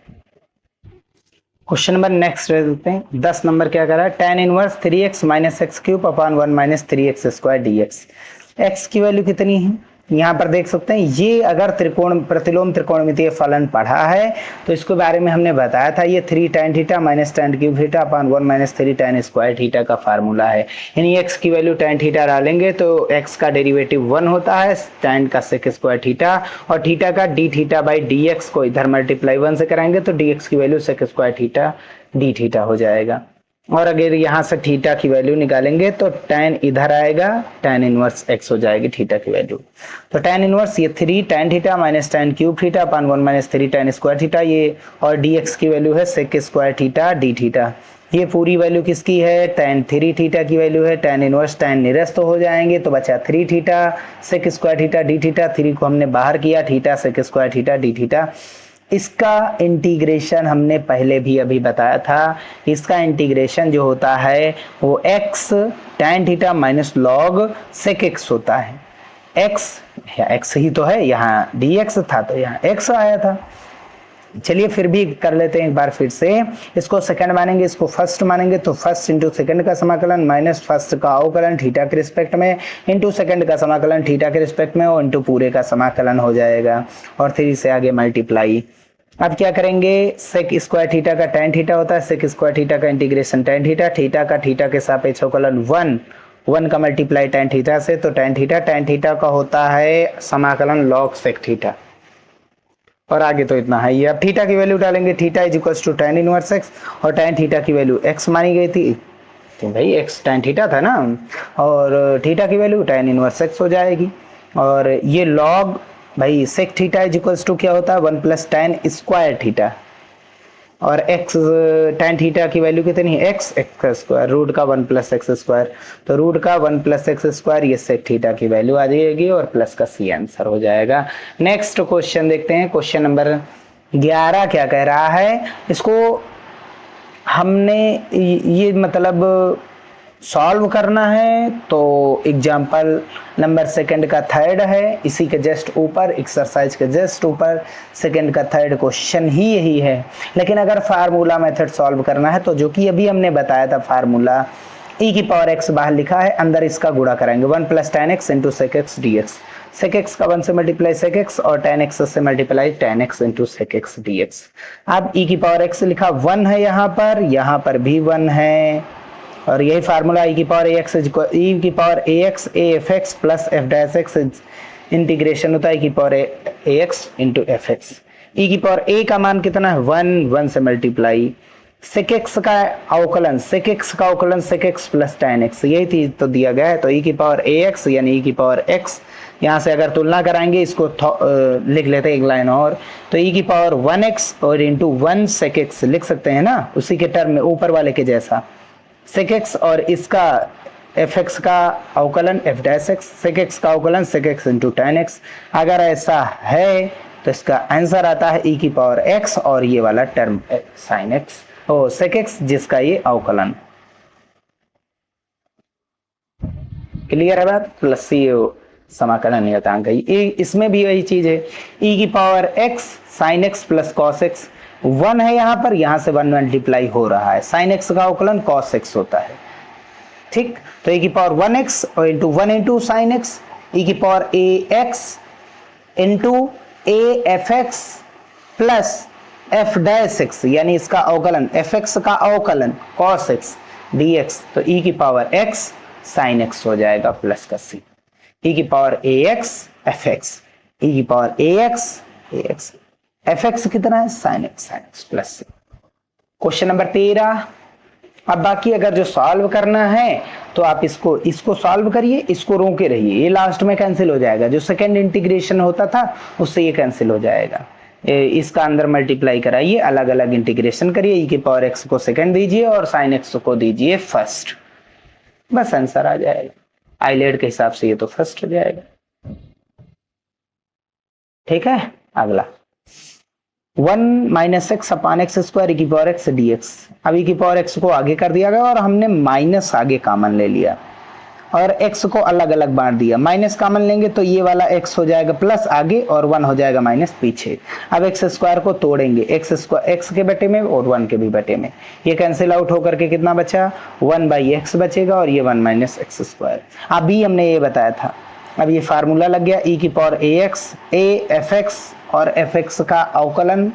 क्वेश्चन नंबर नेक्स्ट देखते हैं, 10 नंबर क्या कर रहा है, tan inverse 3x minus x cube upon 1 minus 3x square dx। x की वैल्यू कितनी है यहाँ पर देख सकते हैं, ये अगर त्रिकोण प्रतिलोम त्रिकोणमितीय फलन पढ़ा है तो इसके बारे में हमने बताया था। ये 3 tan theta minus tan cube theta upon 1 minus 3 tan square theta का फार्मूला है। यानी x की वैल्यू tan थीटा डालेंगे तो x का डेरिवेटिव 1 होता है tan का sec स्क्वायर थीटा, और थीटा का d theta by D x को इधर मल्टीप्लाई 1 से कराएंगे तो dx की value sec square theta d theta हो जाएगा। और अगर यहाँ से थीटा की वैल्यू निकालेंगे तो tan इधर आएगा, tan इनवर्स x हो जाएगी थीटा की वैल्यू। तो tan इनवर्स ये 3 tan theta minus tan cube theta upon 1 minus 3 tan square theta, ये और dx की वैल्यू है sec square theta d theta. ये पूरी वैल्यू किसकी है, tan 3 थीटा की वैल्यू है। tan इनवर्स tan निरस्त हो जाएंगे तो बचा 3 theta sec square theta d theta. 3 को हमने बाहर किया, theta sec square theta d theta. इसका इंटीग्रेशन हमने पहले भी अभी बताया था। इसका इंटीग्रेशन जो होता है वो x tan theta minus log sec x होता है। x ही तो है, यहाँ dx था तो यहाँ x आया था। चलिए फिर भी कर लेते हैं एक बार फिर से। इसको सेकंड मानेंगे, इसको फर्स्ट मानेंगे तो फर्स्ट इंटू सेकंड का समाकलन माइनस फर्स्ट का अवकलन थीटा के रिस्पेक्ट में इंटू सेकंड का समाकलन थीटा के रिस्पेक्ट में और इंटू पूरे का समाकलन हो जाएगा और 3 से आगे मल्टीप्लाई। अब क्या करेंगे, सेक स्क्वायर थीटा का tan थीटा होता है, सेक स्क्वायर थीटा का इंटीग्रेशन tan थीटा, थीटा का थीटा के सापेक्ष अवकलन 1 का मल्टीप्लाई tan थीटा से, तो tan थीटा का होता है समाकलन log sec थीटा। और आगे तो इतना है ही। अब थीटा की वैल्यू डालेंगे, theta is equal to tan inverse x, और tan थीटा की वैल्यू x मानी गई थी तो भाई x tan थीटा था ना, और थीटा की वैल्यू tan इनवर्स x हो जाएगी। और ये log भाई sec theta is equals to क्या होता है 1 प्लस tan स्क्वायर थीटा, और x tan थीटा की वैल्यू कितनी है x का स्क्वायर रूट का 1 प्लस एक्स स्क्वायर, तो रूट का 1 प्लस एक्स स्क्वायर ये सेक थीटा की वैल्यू आ जाएगी और प्लस का सी आंसर हो जाएगा। नेक्स्ट क्वेश्चन देखते हैं, क्वेश्चन नंबर 11 क्या कह रहा है। इसको हमने ये मतलब सॉल्व करना है तो एग्जाम्पल नंबर सेकंड का थर्ड है, इसी के जस्ट ऊपर एक्सरसाइज के जस्ट ऊपर सेकंड का थर्ड क्वेश्चन ही यही है। लेकिन अगर फार्मूला मेथड सॉल्व करना है तो जो कि अभी हमने बताया था फार्मूला e की पावर x बाहर लिखा है, अंदर इसका गुणा कराएंगे 1 plus tan x into sec x d x. Sec x का 1 से मल्टीप्लाई सेक एक्स और tan x से multiply tan x into sec x d x. अब e की पावर x लिखा 1 है, यहाँ पर भी 1 है, और यही फार्मूला e की पावर ax e की power ax a f x plus f dash x integration होता है e की power ax into F x. e की पावर a का मान कितना है 1 से मल्टीप्लाई सेक एक्स का अवकलन sec x plus tan x, यही चीज तो दिया गया है। तो e की पावर ax यानी e की पावर x, यहाँ से अगर तुलना कराएंगे इसको लिख लेते हैं एक लाइन और, तो e की पावर 1x और इंटू 1 सेक एक्स लिख सकते हैं ना, उसी के टर्म में ऊपर वाले के जैसा। सेक एक्स और इसका एफ एक्स का अवकलन f dash x, sec x का अवकलन sec x into tan x। अगर ऐसा है तो इसका आंसर आता है e की पावर x और ये वाला टर्म साइन एक्स और सेक एक्स जिसका ये अवकलन। क्लियर है बात, प्लस ये समाकलन नियतांक है। इसमें भी वही चीज है, e की power x sine x plus cos x 1 है, यहाँ से 1 मल्टीप्लाई हो रहा है, साइन एक्स का अवकलन कॉस एक्स होता है। ठीक, तो e की पावर 1x और into 1 into sine x, e की पावर ax इंटू a f x plus f dash x यानी इसका अवकलन एफ एक्स का अवकलन कॉस एक्स डी एक्स, तो e की पावर x साइन एक्स हो जाएगा प्लस का c। e की power ax f x, e की पावर ax एफ एक्स कितना है sine x plus c. Question number 13। अब बाकी अगर जो सॉल्व करना है तो आप इसको सॉल्व करिए, इसको रोके रहिए, ये लास्ट में कैंसिल हो जाएगा, जो सेकंड इंटीग्रेशन होता था उससे ये कैंसिल हो जाएगा। इसका अंदर मल्टीप्लाई कराइए, अलग अलग इंटीग्रेशन करिए, e की पावर x को सेकंड दीजिए और साइन x को दीजिए फर्स्ट, बस आंसर आ जाएगा। आइलेट के हिसाब से ये तो फर्स्ट हो जाएगा। ठीक है, अगला 1 माइनस एक्स अपान एक्स स्क्वायर e की पावर x dx। अब e की पावर x को आगे कर दिया गया और हमने माइनस आगे कॉमन ले लिया और x को अलग अलग बांट दिया। माइनस कॉमन लेंगे तो ये वाला x हो जाएगा प्लस आगे और 1 हो जाएगा माइनस पीछे। अब x स्क्वायर को तोड़ेंगे, x के बटे में और 1 के भी बटे में, ये कैंसिल आउट होकर के कितना बचा 1 बाई एक्स बचेगा और ये 1 माइनस एक्स स्क्वायर। अभी हमने ये बताया था अब ये फार्मूला लग गया, e की पावर ax, a fx और fx का अवकलन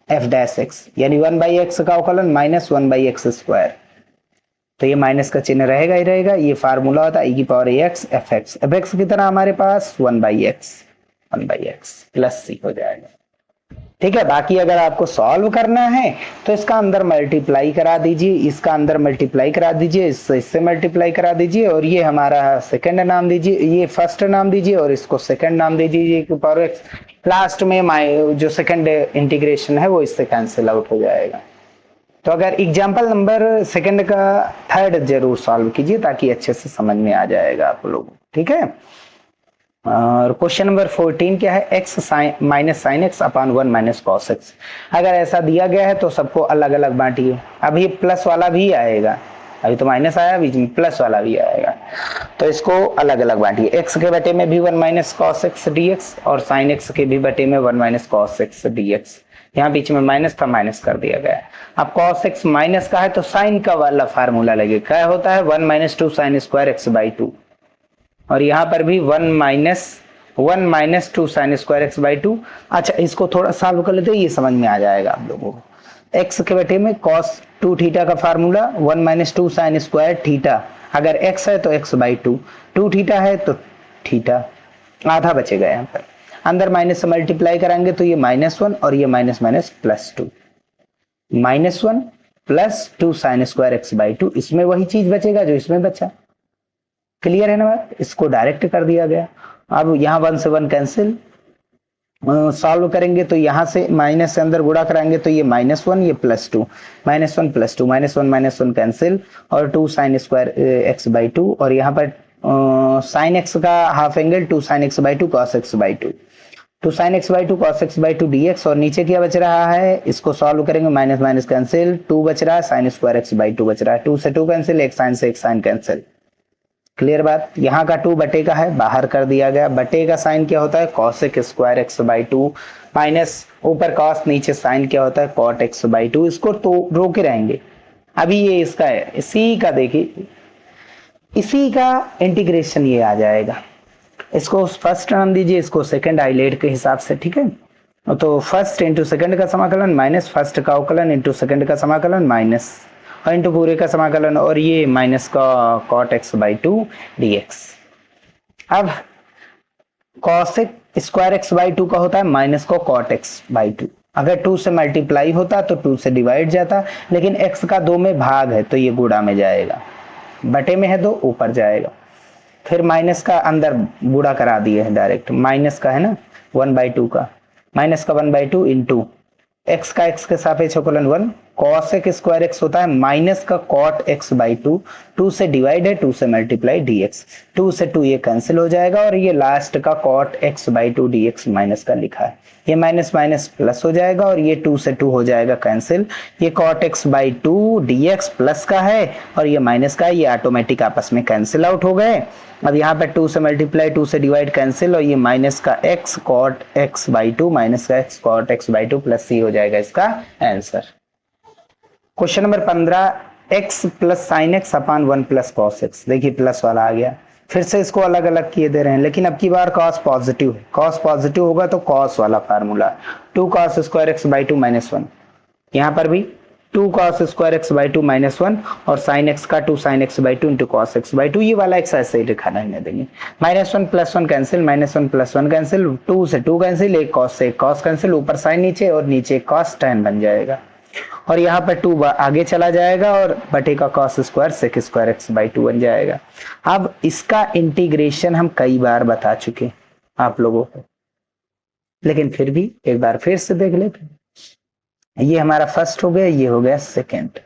f डैश x, यानी 1/x का अवकलन -1/x²। तो ये माइनस का चिन्ह रहेगा ही रहेगा। ये फार्मूला होता है e की पावर ax fx, fx कितना हमारे पास 1/x प्लस c हो जाएगा। ठीक है, बाकी अगर आपको सॉल्व करना है तो इसका अंदर मल्टीप्लाई करा दीजिए, इसका अंदर मल्टीप्लाई करा दीजिए, इससे मल्टीप्लाई करा दीजिए, और ये हमारा सेकंड नाम दीजिए, ये फर्स्ट नाम दीजिए और इसको सेकंड नाम दीजिए कि पावर एक्स। लास्ट में जो सेकंड इंटीग्रेशन है वो इससे कैंसिल आउट हो जाएगा। तो अगर एग्जाम्पल नंबर सेकंड का थर्ड जरूर सॉल्व कीजिए ताकि अच्छे से समझ में आ जाएगा आप लोगों को। ठीक है, और क्वेश्चन नंबर 14 क्या है, x minus sign x upon 1 minus cos x. अगर ऐसा दिया गया है तो सबको अलग अलग बांटिए। अब ये प्लस वाला भी आएगा, अभी तो माइनस आया, बीच में प्लस वाला भी आएगा, तो इसको अलग अलग बांटिए। x के बटे में भी 1 माइनस कॉस एक्स dx और साइन एक्स के भी बटे में 1 माइनस कॉस एक्स dx। यहाँ बीच में माइनस था, माइनस कर दिया गया। अब कॉस एक्स माइनस का है तो साइन का वाला फार्मूला लगेगा, क्या होता है 1 minus 2 sign square x by 2, और यहाँ पर भी 1 minus 2 sign square x by 2। अच्छा, इसको थोड़ा सॉल्व कर लेते हैं, ये समझ में आ जाएगा आप लोगों को। एक्स के बटे में कॉस 2 थीटा का formula 1 minus 2 sine square theta, अगर एक्स है तो एक्स बाई 2, 2 थीटा है तो थीटा, आधा बचेगा यहाँ पर। अंदर माइनस से मल्टीप्लाई कराएंगे तो ये -1 और ये minus minus plus 2, -1 plus 2 sign square x by 2, इसमें वही चीज बचेगा जो इसमें बचा। क्लियर है ना बात, इसको डायरेक्ट कर दिया गया। अब यहाँ 1 से 1 कैंसिल, सॉल्व करेंगे तो यहाँ से माइनस से अंदर गुणा कराएंगे तो ये -1 ये +2, -1 + 2, -1 कैंसिल और 2 साइन स्क्वायर एक्स बाई 2, और यहाँ पर साइन एक्स का half angle 2 sine x by 2 cos x by 2, 2 sine x by 2 cos x by 2 dx, और नीचे क्या बच रहा है, इसको सॉल्व करेंगे माइनस माइनस कैंसिल, 2 बच रहा है, साइन स्क्वायर एक्स बाई 2 बच रहा है, 2 से 2 कैंसिल, एक साइन से एक साइन कैंसिल। क्लियर बात, यहाँ का 2 बटे का है, बाहर कर दिया गया। बटे का साइन क्या होता है cosec square x by 2, minus ऊपर कॉस, नीचे साइन क्या होता है कॉट एक्स बाई 2। इसको तो रोके रहेंगे। अभी ये इसका है, इसी का देखिए, इसी का इंटीग्रेशन ये आ जाएगा। इसको फर्स्ट नाम दीजिए, इसको सेकंड आइलेट के हिसाब से। ठीक है, तो फर्स्ट इंटू सेकंड का समाकलन माइनस फर्स्ट का अवकलन इंटू सेकंड का समाकलन माइनस और इंटू पूरे का समाकलन, और ये माइनस का कॉट एक्स बाई 2 dx। अब कॉसेक स्क्वायर एक्स बाई 2 का होता है माइनस को कॉट एक्स बाई 2। अगर 2 से मल्टीप्लाई होता तो 2 से डिवाइड जाता, लेकिन x का 2 में भाग है तो ये गुणा में जाएगा, बटे में है 2 ऊपर जाएगा। फिर माइनस का अंदर गुणा करा दिए है डायरेक्ट, माइनस का है ना 1/2 का, माइनस का 1/2 इंटू एक्स का एक्स के सापेक्ष अवकलन 1, कॉसेक स्क्वायर एक्स होता है माइनस का कॉट एक्स बाई 2, 2 से डिवाइड है 2 से मल्टीप्लाई dx, 2 से 2 ये कैंसिल हो जाएगा, और ये लास्ट का cot x by 2 dx minus का लिखा है, ये माइनस माइनस प्लस हो जाएगा, और ये 2 से 2 हो जाएगा कैंसिल, ये cot x by 2 dx plus का है और ये माइनस का है, ये ऑटोमेटिक आपस में कैंसिल आउट हो गए। अब यहाँ पर 2 से मल्टीप्लाई 2 से डिवाइड कैंसिल, और ये माइनस का x cot x by 2 minus का x cot x by 2 plus c हो जाएगा इसका answer. Question number 15, x plus sine x upon 1 plus cos x. देखिए प्लस वाला आ गया, फिर से इसको अलग अलग किए दे रहे हैं, लेकिन अब की बार कॉस पॉजिटिव है। कॉस पॉजिटिव होगा तो कॉस वाला formula 2 cos square x by 2 minus 1, यहाँ पर भी 2 cos square x by 2 minus 1 और साइन एक्स का 2 sine x by 2 into cos x by 2, ये वाला एक्स ऐसे ही लिखा रहने देंगे। -1 + 1 कैंसिल, -1 + 1 कैंसिल, 2 से 2 कैंसिल, एक कॉस से एक कॉस कैंसिल, ऊपर साइन नीचे और नीचे कॉस tan बन जाएगा, और यहाँ पर 2 आगे चला जाएगा और बटे का cos square sec square x by 2 बन जाएगा। अब इसका इंटीग्रेशन हम कई बार बता चुके आप लोगों को, लेकिन फिर भी एक बार फिर से देख लेते। ये हमारा फर्स्ट हो गया, ये हो गया सेकेंड,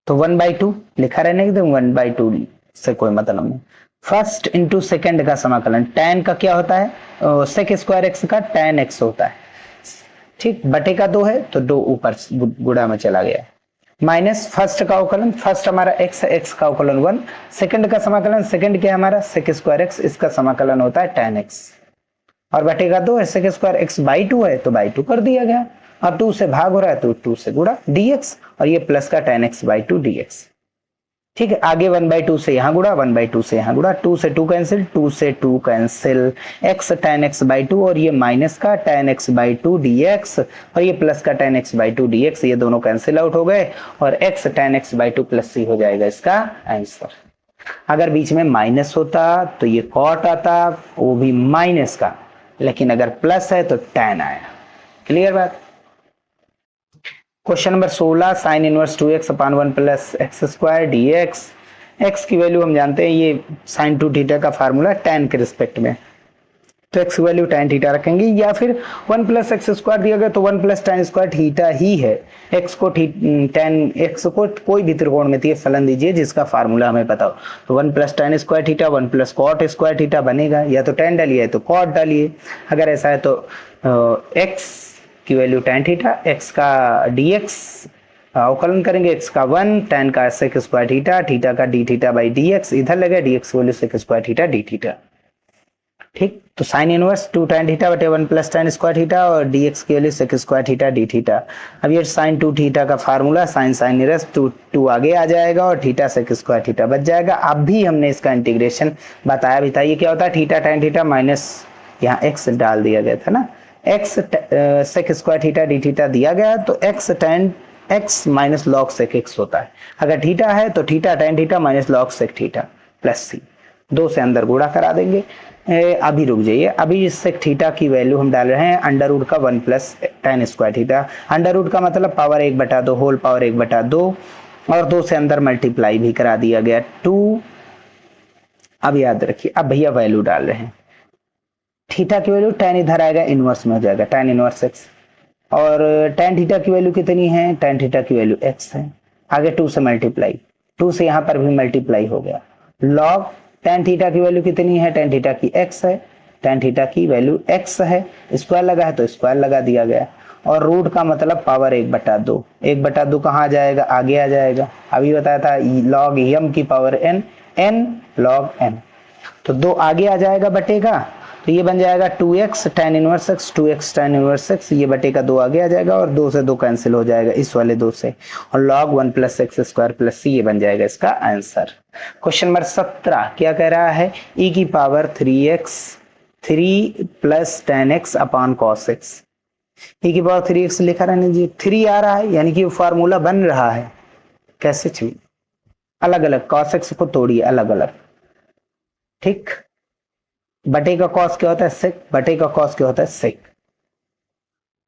तो 1/2 लिखा रहने के 1/2 से कोई मतलब नहीं। फर्स्ट इंटू सेकेंड का समाकलन, tan का क्या होता है सेक स्क्वायर एक्स का tan x होता है, ठीक, बटे का 2 है तो 2 ऊपर गुणा में चला गया, माइनस फर्स्ट का अवकलन, फर्स्ट हमारा x है, x का अवकलन 1, सेकंड का समाकलन, सेकंड क्या है हमारा सेक स्क्वायर एक्स, इसका समाकलन होता है tan x, और बटे का 2 है, सेक स्क्वायर एक्स बाई 2 है तो बाई 2 कर दिया गया। अब 2 से भाग हो रहा है तो 2 से गुणा dx, और ये प्लस का tan x बाई 2 dx। ठीक है, आगे 1/2 से यहाँ गुणा, 1/2 से यहाँ गुणा, 2 से 2 कैंसिल, 2 से 2 कैंसिल, x tan x/2 और ये माइनस का tan x/2 dx और ये प्लस का tan x/2 dx, ये दोनों कैंसिल आउट हो गए और x tan x/2 plus c हो जाएगा इसका आंसर। अगर बीच में माइनस होता तो ये कॉट आता, वो भी माइनस का, लेकिन अगर प्लस है तो tan आया। क्लियर बात। Question number 16, sine inverse 2x अपान 1 plus x square d x की वैल्यू हम जानते हैं, ये साइन 2 थीटा का फार्मूला tan के रिस्पेक्ट में, तो x की वैल्यू tan थीटा रखेंगे, या फिर 1 प्लस एक्स स्क्वायर दिया गया तो 1 प्लस tan स्क्वायर थीटा ही है। x को tan x को कोई भी त्रिकोणमितीय फलन दीजिए जिसका फार्मूला हमें पता हो, तो 1 plus tan square theta 1 plus cot square theta बनेगा, या तो tan डालिए या तो कॉट डालिए। अगर ऐसा है तो x की वैल्यू tan थीटा, x का dx अवकलन करेंगे, x का 1, tan का sec स्क्वायर थीटा, थीटा का d थीटा बाई dx, इधर लगे dx की value sec square theta d theta. ठीक, तो साइन इनवर्स 2 tan थीटा बटे 1 प्लस tan स्क्वायर थीटा और dx की value sec square theta d theta. अब ये साइन 2 थीटा का फार्मूला साइन इनवर्स 2 आगे आ जाएगा और थीटा sec स्क्वायर थीटा बच जाएगा। अब भी हमने इसका इंटीग्रेशन बताया भी था, ये क्या होता है, थीटा tan थीटा माइनस यहाँ x डाल दिया गया था ना, x sec square theta D theta दिया गया तो x tan x minus log sec x होता है। अगर थीटा है तो theta tan theta minus log sec theta plus c, 2 से अंदर गुणा करा देंगे। अभी रुक जाइए, अभी sec थीटा की वैल्यू हम डाल रहे हैं अंडर रूट का 1 plus tan square theta, under root का मतलब पावर 1/2 होल पावर 1/2 और 2 से अंदर मल्टीप्लाई भी करा दिया गया 2। अब याद रखिए, अब भैया वैल्यू डाल रहे हैं, थीटा की वैल्यू tan इधर आएगा इनवर्स में हो जाएगा tan इनवर्स x, और tan थीटा की वैल्यू कितनी है, tan थीटा की वैल्यू x है, आगे 2 से मल्टीप्लाई, 2 से यहाँ पर भी मल्टीप्लाई हो गया, log tan थीटा की वैल्यू कितनी है, tan थीटा की x है, tan थीटा की वैल्यू x है, स्क्वायर लगा है तो स्क्वायर लगा दिया गया, और रूट का मतलब पावर 1/2, 1/2 कहाँ आ जाएगा, आगे आ जाएगा, अभी बताया था log m की power n, n log n, तो 2 आगे आ जाएगा बटेगा, तो ये बन जाएगा 2x tan inverse x, 2x tan inverse x, ये बटे का 2 आगे आ जाएगा और 2 से 2 कैंसिल हो जाएगा इस वाले 2 से, और log 1 plus x square plus c, ये बन जाएगा इसका आंसर। क्वेश्चन नंबर 17 क्या कह रहा है, e की power 3x 3 plus tan x अपान cos x, e की पावर 3x लिखा रहने दीजिए, 3 आ रहा है यानी कि फार्मूला बन रहा है, कैसे चाहिए, अलग अलग cos x को तोड़िए अलग अलग, ठीक, बटे का कॉस क्या होता है सेक, बटे का कॉस क्या होता है सेक।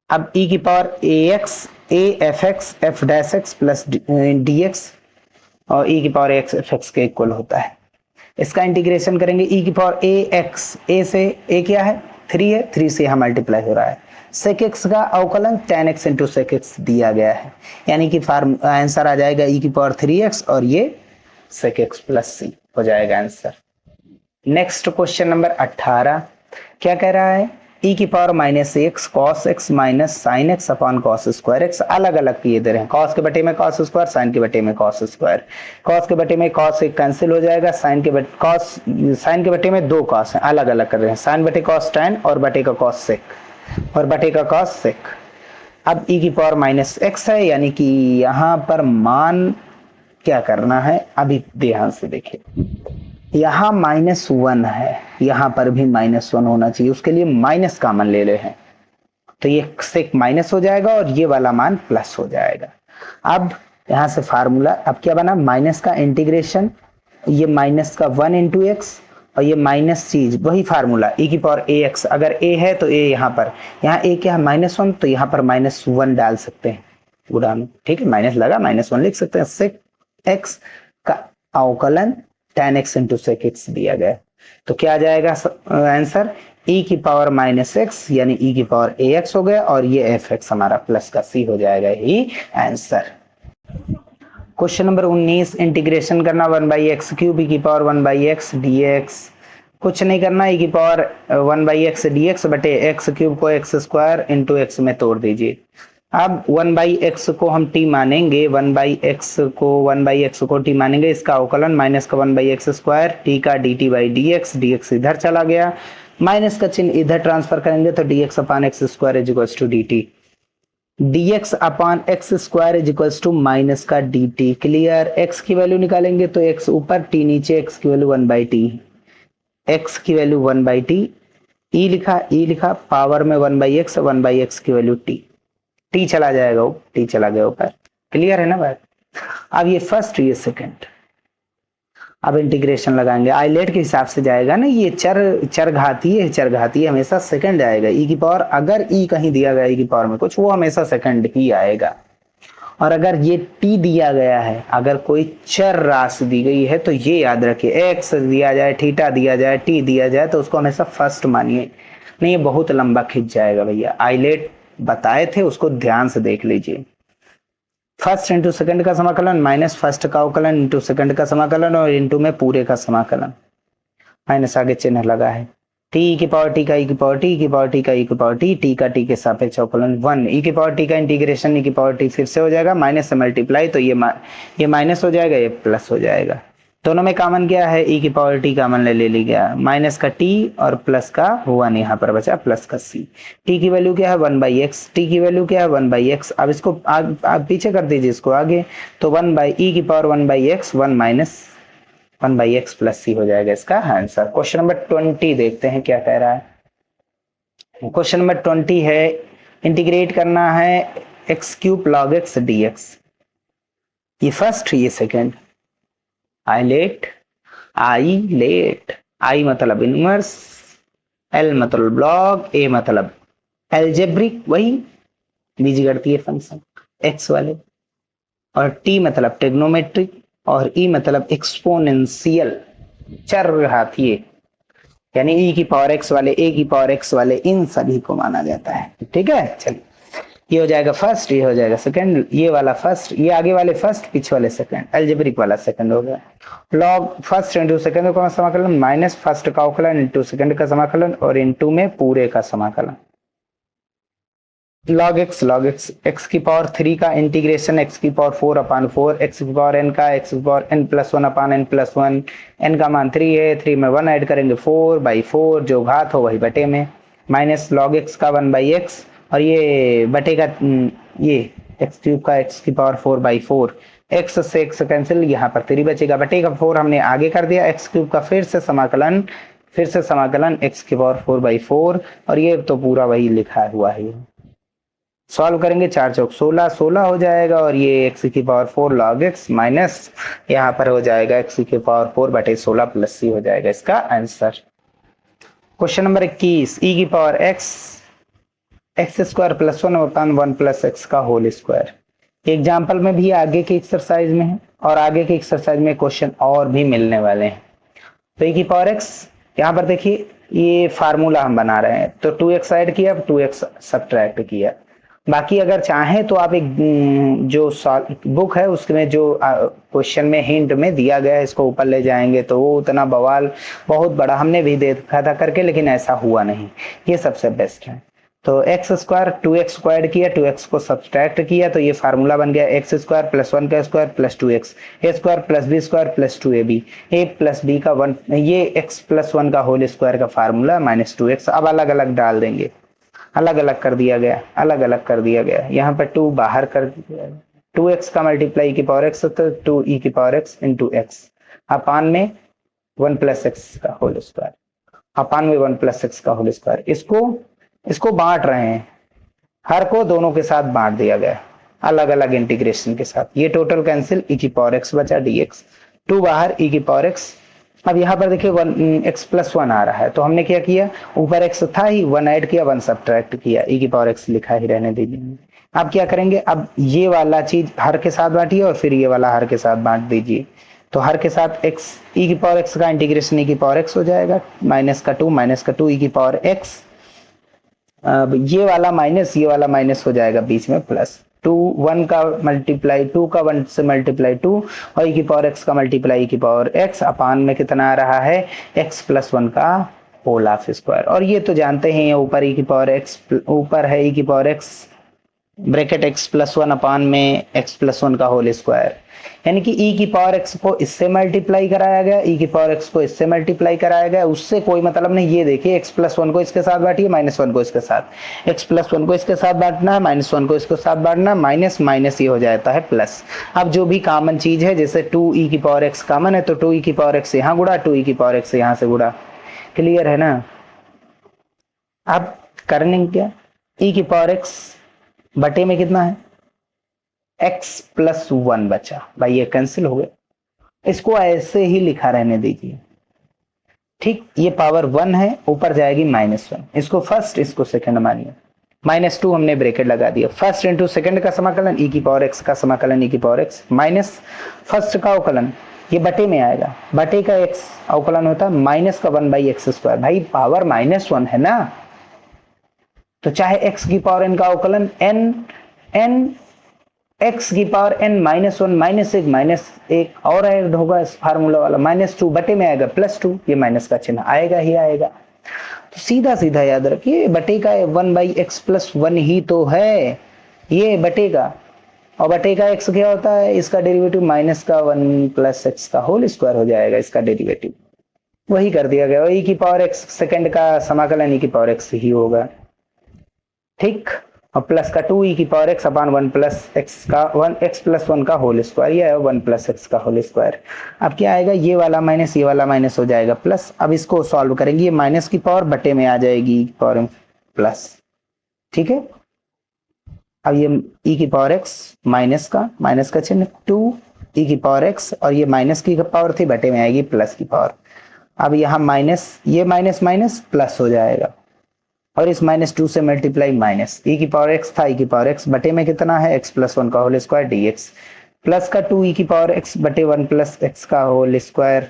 अब e की power ax a fx f dash x plus dx और e की पावर ax fx के इक्वल होता है, इसका इंटीग्रेशन करेंगे, e की पावर ax, a से a क्या है 3 है, 3 से यहाँ मल्टीप्लाई हो रहा है, sec x का अवकलन tan x into sec x दिया गया है, यानी कि आंसर आ जाएगा e की पावर 3x और ये sec x प्लस c हो जाएगा आंसर। नेक्स्ट क्वेश्चन नंबर 18 क्या कह रहा है, e की power minus x cos x minus sign x upon cos square x, अलग अलग किए दे रहे हैं, कॉस के बटे में कॉस स्क्वायर, साइन के बटे में कॉस स्क्वायर, कॉस के बटे में कॉस एक कैंसिल हो जाएगा, साइन के बटे में 2 कॉस हैं, अलग अलग कर रहे हैं, साइन बटे कॉस टैन और बटे का कॉस सेक और बटे का कॉस सेक। अब e की पावर माइनस एक्स है, यानी कि यहाँ पर मान क्या करना है, अभी ध्यान से देखिए, यहाँ -1 है, यहाँ पर भी -1 होना चाहिए, उसके लिए माइनस कॉमन ले रहे हैं, तो ये सेक माइनस हो जाएगा और ये वाला मान प्लस हो जाएगा। अब यहाँ से फार्मूला अब क्या बना, माइनस का इंटीग्रेशन, ये माइनस का 1 इंटू एक्स और ये माइनस चीज वही फार्मूला e की पावर ax, अगर a है तो a यहाँ पर, यहाँ a क्या है -1, तो यहाँ पर -1 डाल सकते हैं गुणा में, ठीक है, माइनस लगा -1 लिख सकते हैं, सेक x का अवकलन tan x into sec x दिया गया, तो क्या आ जाएगा आंसर, e की पावर -x यानी e की पावर ax हो गया और ये fx हमारा प्लस का c हो जाएगा ही आंसर। क्वेश्चन नंबर 19 इंटीग्रेशन करना 1/x क्यूब e की पावर 1/x dx, कुछ नहीं करना, e की पावर 1/x dx बटे x क्यूब को x स्क्वायर इंटू x में तोड़ दीजिए। अब 1/x को हम t मानेंगे, 1/x को t मानेंगे, इसका अवकलन माइनस का 1/x स्क्वायर, t का dt बाई dx, dx इधर चला गया, माइनस का चिन्ह इधर ट्रांसफर करेंगे तो dx upon x square is equal to dt, dx upon x square is equals to minus का dt। क्लियर। x की वैल्यू निकालेंगे तो x ऊपर t नीचे, x की वैल्यू 1/t, x की वैल्यू 1/t, e लिखा पावर में 1/x, 1/x की वैल्यू t चला जाएगा, t चला गया ऊपर। क्लियर है ना बात। अब ये फर्स्ट ये सेकंड, अब इंटीग्रेशन लगाएंगे आइलेट के हिसाब से जाएगा ना, ये चर घातीय हमेशा सेकंड आएगा। ई की पावर, अगर ई कहीं दिया गया ई की पावर में कुछ, वो हमेशा सेकंड ही आएगा। और अगर ये टी दिया गया है, अगर कोई चर राशि दी गई है तो ये याद रखिए, एक्स दिया जाए, थीटा दिया जाए, टी दिया जाए तो उसको हमेशा फर्स्ट मानिए, नहीं ये बहुत लंबा खिंच जाएगा भैया। आइलेट बताए थे, उसको ध्यान से देख लीजिए। फर्स्ट इंटू सेकंड का समाकलन माइनस फर्स्ट का अवकलन इंटू सेकंड का समाकलन और इंटू में पूरे का समाकलन, माइनस आगे चिन्ह लगा है। टी की पावर टी का ई की पावर टी की पावर टी का ई की पावर टी का टी के सापेक्ष अवकलन 1 ई की पावर टी का इंटीग्रेशन ई की पावर टी फिर से हो जाएगा, माइनस से मल्टीप्लाई तो ये माइनस हो जाएगा, ये प्लस हो जाएगा। दोनों में कॉमन क्या है, ई की पावर टी कॉमन ले लिया, माइनस का टी और प्लस का 1 यहाँ पर बचा, प्लस का सी। टी की वैल्यू क्या है 1/x, टी की वैल्यू क्या है 1/x। अब इसको आप पीछे कर दीजिए इसको आगे, तो 1/e की power 1/x, 1 minus 1/x plus c हो जाएगा इसका आंसर। क्वेश्चन नंबर 20 देखते हैं क्या कह रहा है। क्वेश्चन नंबर 20 है, इंटीग्रेट करना है x³ log x dx। ये फर्स्ट, ये सेकंड। आइलेट, आई मतलब इनवर्स, एल मतलब लॉग, ए मतलब एल्जेब्रिक, वही बीजगणितीय फंक्शन एक्स वाले, और टी मतलब ट्रिग्नोमेट्रिक, और ई मतलब एक्सपोनेंशियल चर घातीय, यानी ई की पावर एक्स वाले, ए की पावर एक्स वाले, इन सभी को माना जाता है। ठीक है, चलिए ये हो जाएगा फर्स्ट, ये हो जाएगा सेकंड, ये वाला फर्स्ट, ये आगे वाले फर्स्ट, पीछे वाले सेकंड, एल्जेब्रिक वाला सेकंड हो गया। लॉग फर्स्ट इंटू सेकंड का समाकलन माइनस फर्स्ट का अवकलन इंटू सेकंड का समाकलन और इंटू में पूरे का समाकलन। log x x की पावर 3 का इंटीग्रेशन x की पावर 4/4, x की पावर n का x की पावर n+1/n+1, n का मान 3 है, 3 में 1 ऐड करेंगे 4/4, जो घात हो वही बटे में, माइनस log x का 1/x और ये बटे का ये x³ का x की पावर 4/4, x से x कैंसिल, यहाँ पर 3 बचेगा, बटे का 4 हमने आगे कर दिया, x³ का फिर से समाकलन x की पावर 4/4 और ये तो पूरा वही लिखा हुआ है। सॉल्व करेंगे 4 चौक 16 हो जाएगा और ये x की पावर 4 log x माइनस यहाँ पर हो जाएगा x की पावर 4 बटे 16 प्लस सी हो जाएगा इसका आंसर। क्वेश्चन नंबर 21, e की पावर x² + 1/1 + x का होल स्क्वायर। एग्जाम्पल में भी आगे की एक्सरसाइज में है और आगे की एक्सरसाइज में क्वेश्चन और भी मिलने वाले हैं। तो e की पावर x, यहाँ पर देखिए ये फार्मूला हम बना रहे हैं, तो 2x ऐड किया, 2x सब्ट्रैक्ट किया। बाकी अगर चाहें तो आप एक जो बुक है उसमें जो क्वेश्चन में हिंट में दिया गया है इसको ऊपर ले जाएंगे तो वो उतना बवाल बहुत बड़ा हमने भी देखा था करके, लेकिन ऐसा हुआ नहीं, ये सबसे बेस्ट है। तो x² 2x² किया, 2x को सब्ट्रैक्ट किया तो ये फार्मूला बन गया x² + 1 का square plus 2x, a² + b² plus 2ab, a + b का 1, ये x + 1 का होल स्क्वायर का फार्मूला माइनस 2x। अब अलग अलग डाल देंगे, अलग अलग कर दिया गया, यहाँ पर 2 बाहर कर दिया, 2x का मल्टीप्लाई की पावर x होता है 2e की पावर x इंटू x अपान में 1 + x का होल स्क्वायर, अपान में 1 + x का होल स्क्वायर। इसको बांट रहे हैं, हर को दोनों के साथ बांट दिया गया अलग अलग इंटीग्रेशन के साथ, ये टोटल कैंसिल, e की पावर x बचा dx, 2 बाहर e की पावर x। अब यहाँ पर देखिए 1x + 1 आ रहा है तो हमने क्या किया, ऊपर x था ही, 1 ऐड किया, 1 सब्ट्रैक्ट किया, e की पावर x लिखा ही रहने दीजिए। अब क्या करेंगे, अब ये वाला चीज हर के साथ बांटिए और फिर ये वाला हर के साथ बांट दीजिए, तो हर के साथ x e की पावर x का इंटीग्रेशन e की पावर x हो जाएगा, माइनस का 2 e की पावर x, अब ये वाला माइनस ये वाला माइनस हो जाएगा बीच में प्लस, 2 1 का मल्टीप्लाई 2 का 1 से मल्टीप्लाई 2 और e की पावर x का मल्टीप्लाई e की पावर x अपान में कितना आ रहा है x + 1 का होल हाफ स्क्वायर। और ये तो जानते हैं ऊपर e की पावर x, ऊपर है e की power x bracket x plus one upon में एक्स प्लस वन का होल स्क्वायर, यानी कि ई की पावर एक्स को इससे मल्टीप्लाई कराया गया, ई की पावर एक्स को इससे मल्टीप्लाई कराया गया, उससे कोई मतलब नहीं। ये देखिए एक्स प्लस वन को इसके साथ बांटिए, माइनस वन को इसके साथ, एक्स प्लस वन को इसके साथ बांटना है, माइनस वन को इसके साथ बांटना, माइनस माइनस ये हो जाता है प्लस। अब जो भी कॉमन चीज है, जैसे टू ई की पावर एक्स कॉमन है तो टू ई की पावर एक्स यहाँ गुड़ा, टू ई की पावर एक्स यहाँ से गुड़ा, क्लियर है ना। अब करने क्या, ई की पावर एक्स बटे में कितना है x प्लस वन बचा, भाई ये कैंसिल हो गया, इसको ऐसे ही लिखा रहने दीजिए, ठीक। ये पावर वन है, ऊपर जाएगी माइनस वन, इसको फर्स्ट इसको सेकंड मानिए, माइनस टू हमने ब्रैकेट लगा दिया, फर्स्ट इंटू सेकंड का समाकलन ई की पावर एक्स का समाकलन ई की पावर एक्स माइनस फर्स्ट का अवकलन, ये बटे में आएगा, बटे का एक्स अवकलन होता है माइनस का वन बाई एक्स स्क्वायर, भाई पावर माइनस वन है ना, तो चाहे एक्स की पावर एन का अवकलन एन एक्स की power n minus one minus एक और ऐड होगा इस फार्मूला वाला, माइनस टू बटे में आएगा प्लस टू, ये माइनस का चिन्ह आएगा ही आएगा। तो सीधा सीधा याद रखिए बटे का one by x plus one ही तो है, ये बटे का, और बटे का एक्स क्या होता है, इसका डेरिवेटिव माइनस का वन प्लस एक्स का होल स्क्वायर हो जाएगा, इसका डेरिवेटिव वही कर दिया गया, ई की पावर एक्स सेकंड का समाकलन ई की पावर एक्स ही होगा, ठीक। और प्लस का टू ई की power x upon one plus x का वन एक्स प्लस वन का होल स्क्वायर, ये है वन प्लस एक्स का होल स्क्वायर। अब क्या आएगा, ये वाला माइनस हो जाएगा प्लस, अब इसको सॉल्व करेंगे, ये माइनस की पावर बटे में आ जाएगी पावर प्लस, ठीक है। अब ये ई की पावर एक्स माइनस का चिन्ह टू ई की पावर एक्स, और ये माइनस की पावर थी बटे में आएगी प्लस की पावर, अब यहाँ माइनस, ये माइनस माइनस प्लस हो जाएगा, और इस माइनस टू से मल्टीप्लाई माइनस, ई की पावर एक्स था, ई की पावर एक्स बटे में कितना है एक्स प्लस वन का whole square d x, plus का टू ई की पावर एक्स बटे वन प्लस एक्स का होल स्क्वायर,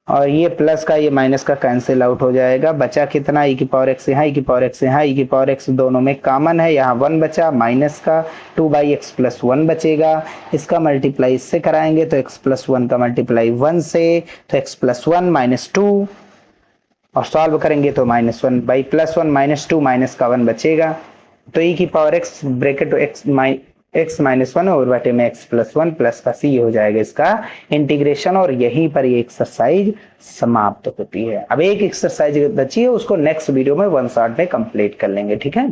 और ये प्लस का ये माइनस का कैंसिल आउट हो जाएगा, बचा कितना ई की पावर एक्स यहाँ, ई की पावर एक्स यहाँ, ई की पावर एक्स दोनों में कॉमन है, यहाँ वन बचा, माइनस का two by x plus one बचेगा, इसका मल्टीप्लाई इससे कराएंगे तो एक्स प्लस वन का मल्टीप्लाई वन से, तो x plus one minus two, और सॉल्व करेंगे तो minus one by plus one minus two, minus का वन बचेगा, तो ई की power x bracket x minus one और बटे में एक्स प्लस वन प्लस का सी हो जाएगा इसका इंटीग्रेशन, और यहीं पर ये एक्सरसाइज समाप्त होती है। अब एक एक्सरसाइज बची है, उसको नेक्स्ट वीडियो में वन शॉट में कंप्लीट कर लेंगे, ठीक है।